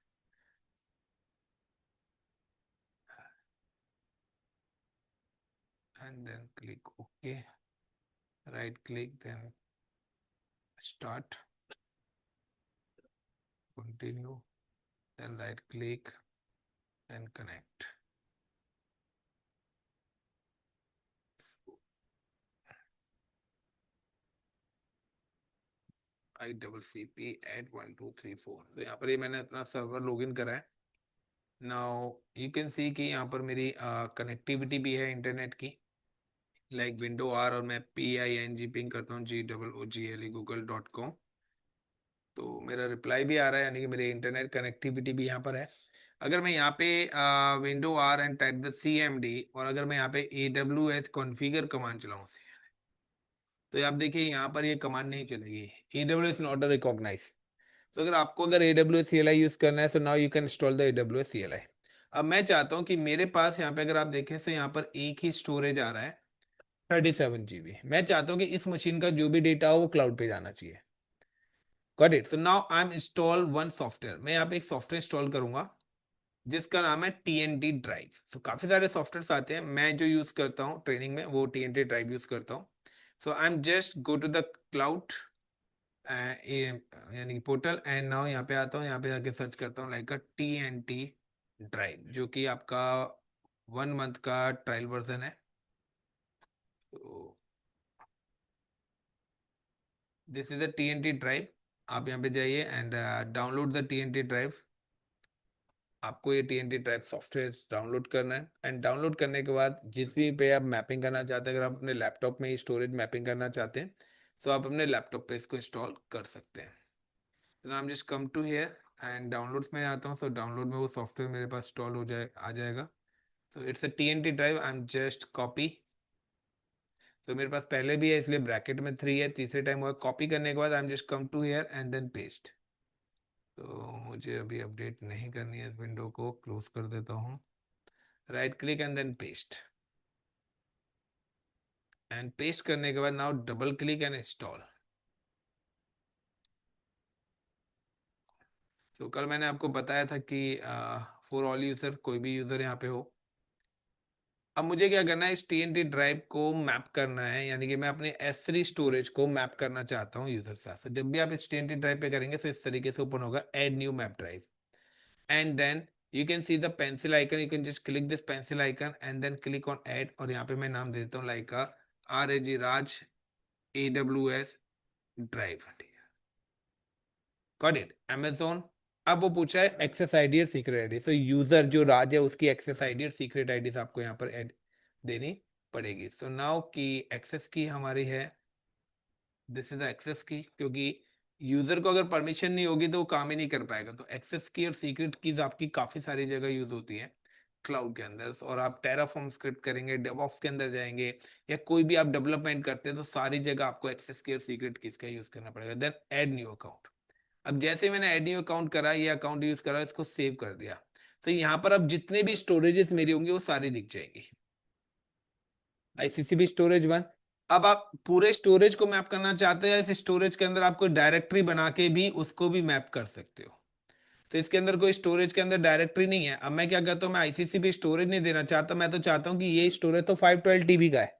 and then click okay, right click then start, continue, then right click, then connect. ICCP at 1234। तो यहाँ पर ये मैंने अपना सर्वर लॉगिन करा है। नाउ यू कैन सी कि यहाँ पर मेरी कनेक्टिविटी भी है इंटरनेट की, लाइक विंडो R, और मैं PING पिंग करता हूँ GOOGLE google.com। तो मेरा रिप्लाई भी आ रहा है, यानी कि मेरी इंटरनेट कनेक्टिविटी भी यहाँ पर है। अगर मैं यहाँ पे window R and type the CMD, और अगर मैं यहाँ पे AWS कॉन्फ़िगर कमांड चलाऊँ, तो आप देखिए यहाँ पर ये कमांड नहीं चलेगी, AWS नॉट रिकॉग्नाइज। तो अगर AWS CLI यूज करना है, सो now you can install the AWS CLI। अब मैं चाहता हूँ कि मेरे पास यहाँ पे अगर आप देखें तो यहाँ पर एक ही स्टोरेज आ रहा है 37 GB। मैं चाहता हूँ कि इस मशीन का जो भी डेटा हो वो क्लाउड पे जाना चाहिए। Got it. So now I am install one software. मैं यहाँ पे एक सॉफ्टवेयर इंस्टॉल करूंगा जिसका नाम है TNT ड्राइव। तो काफी सारे सॉफ्टवेयर आते हैं, मैं जो यूज करता हूँ ट्रेनिंग में वो TNT ड्राइव यूज करता हूँ। So I am just go to the cloud यानी पोर्टल एंड नाउ यहाँ पे आता हूँ, यहाँ पे आके सर्च करता हूँ लाइक TNT ड्राइव, जो कि आपका 1 मंथ का ट्रायल वर्जन है। तो this is the TNT drive. आप यहाँ पे जाइए and download the TNT drive. आपको ये TNT ड्राइव सॉफ्टवेयर डाउनलोड करना है एंड डाउनलोड करने के बाद जिस भी पे आप मैपिंग करना चाहते हैं, अगर आप अपने लैपटॉप में ही स्टोरेज मैपिंग करना चाहते हैं, सो आप अपने लैपटॉप पे इसको इंस्टॉल कर सकते हैं। तो I am just come to here and downloads में आता हूँ। सो डाउनलोड में वो सॉफ्टवेयर मेरे पास इंस्टॉल आ जाएगा। तो it's a TNT drive, I am just copy. तो मेरे पास पहले भी है इसलिए ब्रैकेट में 3 है, तीसरे टाइम हुआ कॉपी करने के बाद I am just come to here and then paste. तो मुझे अभी अपडेट नहीं करनी है, इस विंडो को क्लोज कर देता हूँ। Right click and then paste, and paste करने के बाद now double click and install. तो कल मैंने आपको बताया था कि फॉर ऑल यूजर, कोई भी यूजर यहाँ पे हो। अब मुझे क्या करना है, इस TNT ड्राइव को मैप करना है, यानी कि मैं अपने S3 स्टोरेज को मैप करना चाहता हूँ यूजर के साथ। So, जब भी आप इस TNT ड्राइव पे करेंगे तो इस तरीके से ओपन होगा add new map drive, and then you can see the pencil icon, you can just click this pencil icon and then click on add, और यहाँ पे मैं नाम देता हूँ like RAG Raj AWS drive. Got it, Amazon। अब वो पूछा है एक्सेस आईडी और सीक्रेट आईडी। सो यूजर जो राज है उसकी एक्सेस आईडी और सीक्रेट आईडी आपको यहाँ पर ऐड देनी पड़ेगी। सो नाउ की एक्सेस की हमारी है, दिस इज एक्सेस की, क्योंकि यूजर को अगर परमिशन नहीं होगी तो वो काम ही नहीं कर पाएगा। तो एक्सेस की और सीक्रेट कीज आपकी काफी सारी जगह यूज होती है क्लाउड के अंदर। और आप टेराफॉर्म स्क्रिप्ट करेंगे, डेवऑप्स के अंदर जाएंगे, या कोई भी आप डेवलपमेंट करते हैं तो सारी जगह आपको एक्सेस की और सीक्रेट कीज का यूज करना पड़ेगा। Then add new account. अब जैसे ही मैंने ऐड न्यू अकाउंट करा, ये अकाउंट यूज करा, इसको सेव कर दिया, तो यहाँ पर अब जितने भी स्टोरेजेस मेरी होंगी वो सारी दिख जाएंगी। ICCB storage 1। अब आप पूरे स्टोरेज को मैप करना चाहते हैं, इस स्टोरेज के अंदर आपको डायरेक्टरी बना के भी उसको भी मैप कर सकते हो। तो इसके अंदर कोई स्टोरेज के अंदर डायरेक्टरी नहीं है। अब मैं क्या करता हूँ, मैं ICCB स्टोरेज नहीं देना चाहता, मैं तो चाहता हूँ कि ये स्टोरेज तो 512 TB का है।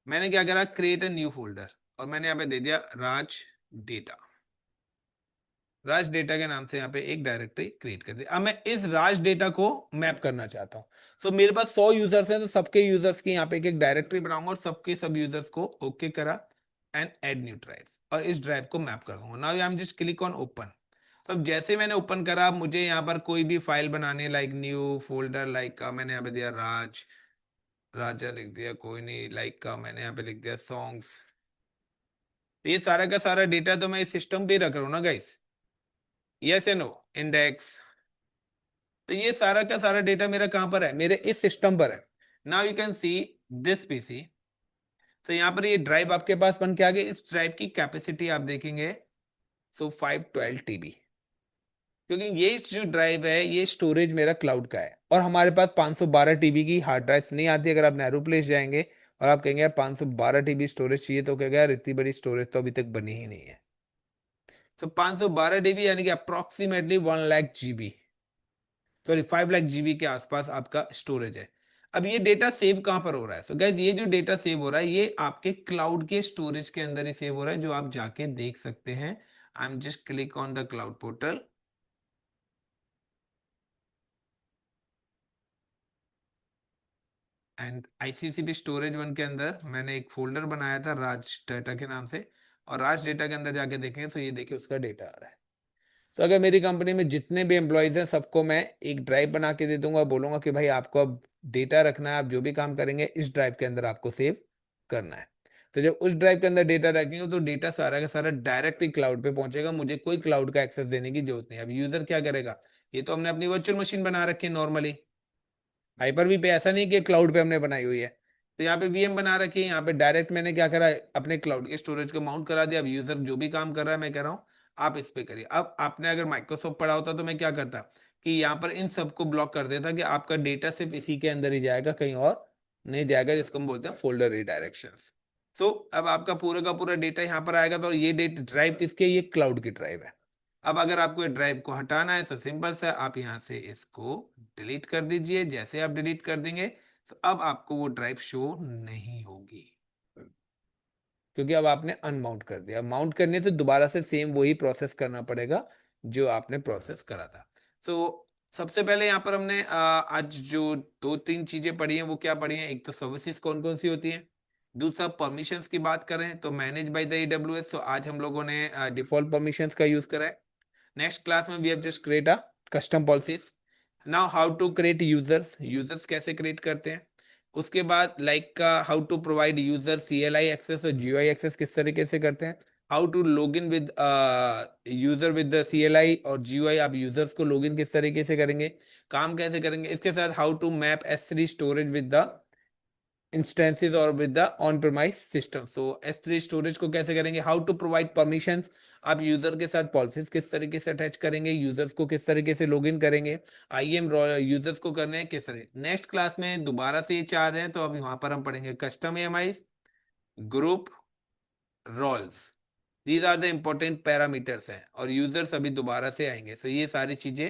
मैंने क्या करा, क्रिएट अ न्यू फोल्डर, और मैंने यहाँ पे दे दिया राज डेटा। राज डेटा के नाम से यहाँ पे एक डायरेक्टरी क्रिएट कर दी। अब मैं इस राज डेटा को मैप करना चाहता हूँ। सो मेरे पास 100 यूजर्स हैं, तो सबके यूजर्स की यहाँ पे एक डायरेक्टरी बनाऊंगा और सबके सब यूजर्स को ओके करा एंड ऐड न्यू ड्राइव, और इस ड्राइव को मैप कर दूंगा। Now I am just click on open. तो अब जैसे मैंने ओपन करा, अब मुझे यहाँ पर कोई भी फाइल बनानी है, लाइक न्यू फोल्डर, लाइक मैंने यहाँ पे दिया राज, राजा लिख दिया, कोई नहीं, लाइक मैंने यहाँ पे लिख दिया सॉन्ग्स। ये सारा का सारा डेटा तो मैं इस सिस्टम पे रख रहा हूँ ना गाइस, यस या नो, इंडेक्स। तो ये सारा का सारा डेटा मेरा कहां पर है, मेरे इस सिस्टम पर है। Now you can see this PC. तो यहाँ पर ये ड्राइव आपके पास बन के आ गई। इस ड्राइव की कैपेसिटी आप देखेंगे, सो 512 TB, क्योंकि ये जो ड्राइव है ये स्टोरेज मेरा क्लाउड का है। और हमारे पास 512 TB की हार्ड ड्राइव नहीं आती। अगर आप नैरो प्लेस जाएंगे और आप कहेंगे यार 512 TB स्टोरेज चाहिए, तो कहेगा यार इतनी बड़ी स्टोरेज तो अभी तक बनी ही नहीं है। तो 512 TB यानी कि approximately 1 lakh GB, sorry 5 lakh GB के आसपास आपका स्टोरेज है। अब ये डेटा सेव कहां पर हो रहा है? सो गाइस, ये जो डेटा सेव हो रहा है ये आपके क्लाउड के स्टोरेज के अंदर ही सेव हो रहा है, जो आप जाके देख सकते हैं। आई am just click on the cloud portal, and ICCB storage 1 के अंदर मैंने एक फोल्डर बनाया था राज डेटा के नाम से, और राज डेटा के अंदर जाके देखेंगे तो ये देखिए उसका डेटा आ रहा है। तो अगर मेरी कंपनी में जितने भी एम्प्लॉयज हैं सबको मैं एक ड्राइव बना के दे दूंगा, बोलूंगा कि भाई आपको अब डेटा रखना है, आप जो भी काम करेंगे इस ड्राइव के अंदर आपको सेव करना है। तो जब उस ड्राइव के अंदर डेटा रखेंगे तो डेटा सारा का सारा डायरेक्टली क्लाउड पे पहुंचेगा, मुझे कोई क्लाउड का एक्सेस देने की जरूरत नहीं। अब यूजर क्या करेगा, ये तो हमने अपनी वर्चुअल मशीन बना रखी है नॉर्मली, हाइपर वी पे ऐसा नहीं कि क्लाउड पे हमने बनाई हुई है। तो यहाँ पे VM बना रखी है, यहाँ पे डायरेक्ट मैंने क्या करा, अपने क्लाउड के स्टोरेज को माउंट करा दिया। अब यूजर जो भी काम कर रहा है मैं कह रहा हूँ आप इस पे करिए। अब आपने अगर माइक्रोसॉफ्ट पढ़ा होता तो मैं क्या करता कि यहाँ पर इन सबको ब्लॉक कर देता कि आपका डेटा सिर्फ इसी के अंदर ही जाएगा, कहीं और नहीं जाएगा, जिसको हम बोलते हैं फोल्डर रिडायरेक्शन। सो अब आपका पूरा का पूरा डेटा यहाँ पर आएगा। तो ये डेटा ड्राइव किसकी है, ये क्लाउड की ड्राइव है। अब अगर आपको ड्राइव को हटाना है तो सिंपल सा आप यहाँ से इसको डिलीट कर दीजिए। जैसे आप डिलीट कर देंगे तो अब आपको वो ड्राइव शो नहीं होगी, क्योंकि अब आपने अनमाउंट कर दिया। माउंट करने से दोबारा से सेम वही प्रोसेस करना पड़ेगा जो आपने प्रोसेस करा था। तो सबसे पहले यहाँ पर हमने आज जो 2-3 चीजें पढ़ी हैं वो क्या पढ़ी हैं, एक तो सर्विसेज कौन कौन सी होती हैं, दूसरा परमिशंस की बात करें तो मैनेज बाय द AWS। तो आज हम लोगों ने डिफॉल्ट परमिशंस का यूज करा है। नेक्स्ट क्लास में we have just create a custom policies. Now how to create users, users कैसे क्रिएट करते हैं। उसके बाद लाइक का how to provide user CLI access और GUI एक्सेस किस तरीके से करते हैं, how to log in with user with the CLI और GUI, आप यूजर्स को लॉग इन किस तरीके से करेंगे, काम कैसे करेंगे। इसके साथ how to map S3 storage with the instances और with the on premise system. So S3 storage को कैसे करेंगे, हाउ टू प्रोवाइड परमिशंस, आप यूजर के साथ पॉलिसीज किस तरीके से अटैच करेंगे, यूजर्स को किस तरीके से लॉगिन करेंगे, IAM यूजर्स को करने हैं किस तरह। नेक्स्ट क्लास में दोबारा से ये चार हैं, तो अब वहां पर हम पढ़ेंगे custom AMI, group, roles, these are the important parameters हैं, और यूजर्स अभी दोबारा से आएंगे। सो ये सारी चीजें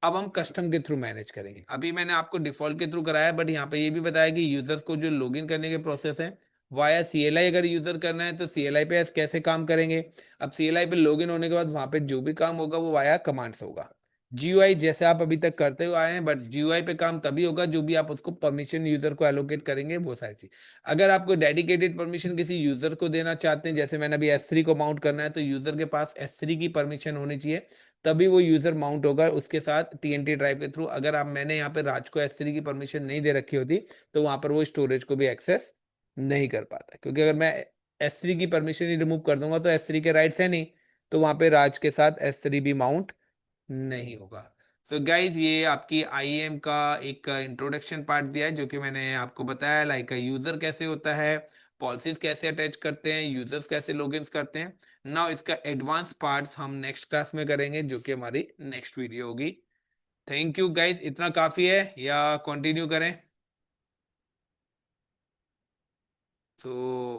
अब हम कस्टम के थ्रू मैनेज करेंगे। अभी मैंने आपको डिफॉल्ट के थ्रू कराया, बट यहाँ पे ये भी बताया कि यूजर्स को जो लॉगिन करने के प्रोसेस है वाया CLI अगर यूजर करना है तो CLI पे कैसे काम करेंगे। अब CLI पे लॉगिन होने के बाद वहां पे जो भी काम होगा वो वाया कमांड्स होगा। GUI जैसे आप अभी तक करते हुए आए हैं, बट GUI पे काम तभी होगा जो भी आप उसको परमिशन यूजर को एलोकेट करेंगे, वो सारी चीज। अगर आपको डेडिकेटेड परमिशन किसी यूजर को देना चाहते हैं, जैसे मैंने अभी S3 को माउंट करना है, तो यूजर के पास S3 की परमिशन होनी चाहिए, तभी वो यूजर माउंट होगा उसके साथ TNT ड्राइव के थ्रू। अगर आप मैंने यहाँ पे राज को S3 की परमिशन नहीं दे रखी होती, तो वहां पर वो स्टोरेज को भी एक्सेस नहीं कर पाता, क्योंकि अगर मैं S3 की परमिशन ही रिमूव कर दूंगा तो S3 के राइट्स है नहीं, तो वहां पे राज के साथ S3 भी माउंट नहीं होगा। सो गाइज ये आपकी IAM का एक इंट्रोडक्शन पार्ट दिया है, जो कि मैंने आपको बताया लाइक यूजर कैसे होता है, पॉलिसीज कैसे अटैच करते हैं, यूजर्स कैसे लॉगिन करते हैं। नाउ इसका एडवांस पार्ट्स हम नेक्स्ट क्लास में करेंगे, जो कि हमारी नेक्स्ट वीडियो होगी। थैंक यू गाइज, इतना काफी है या कंटिन्यू करें। सो